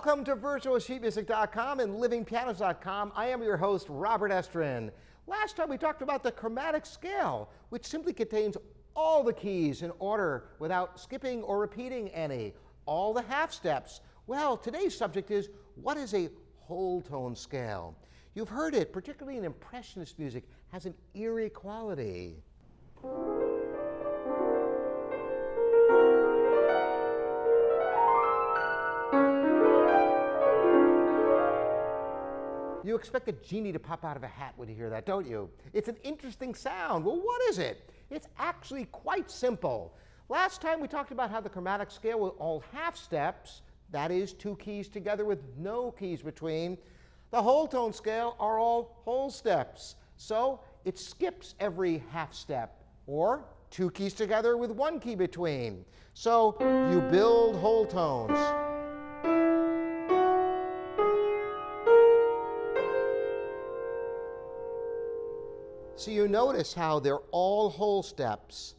Welcome to virtualsheetmusic.com and livingpianos.com. I am your host, Robert Estrin. Last time we talked about the chromatic scale, which simply contains all the keys in order without skipping or repeating any, all the half steps. Well, today's subject is, what is a whole tone scale? You've heard it, particularly in impressionist music, has an eerie quality. You expect a genie to pop out of a hat when you hear that, don't you? It's an interesting sound. Well, what is it? It's actually quite simple. Last time we talked about how the chromatic scale with all half steps, that is, two keys together with no keys between. The whole tone scale are all whole steps. So it skips every half step, or two keys together with one key between. So you build whole tones. So you notice how they're all whole steps.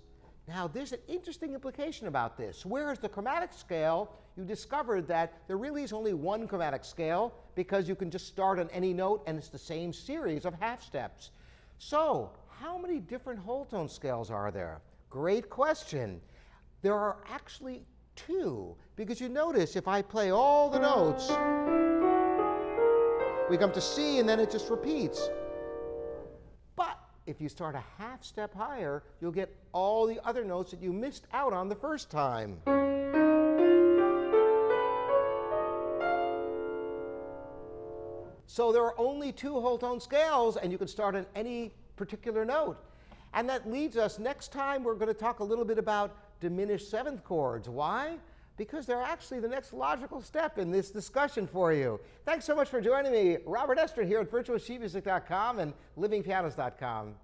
Now there's an interesting implication about this. Whereas the chromatic scale, you discovered that there really is only one chromatic scale because you can just start on any note and it's the same series of half steps. So how many different whole tone scales are there? Great question. There are actually two, because you notice if I play all the notes, we come to C and then it just repeats. But if you start a half step higher, you'll get all the other notes that you missed out on the first time. So there are only two whole tone scales, and you can start on any particular note. And that leads us, next time we're going to talk a little bit about diminished seventh chords. Why? Because they're actually the next logical step in this discussion for you. Thanks so much for joining me. Robert Estrin here at virtualsheetmusic.com and livingpianos.com.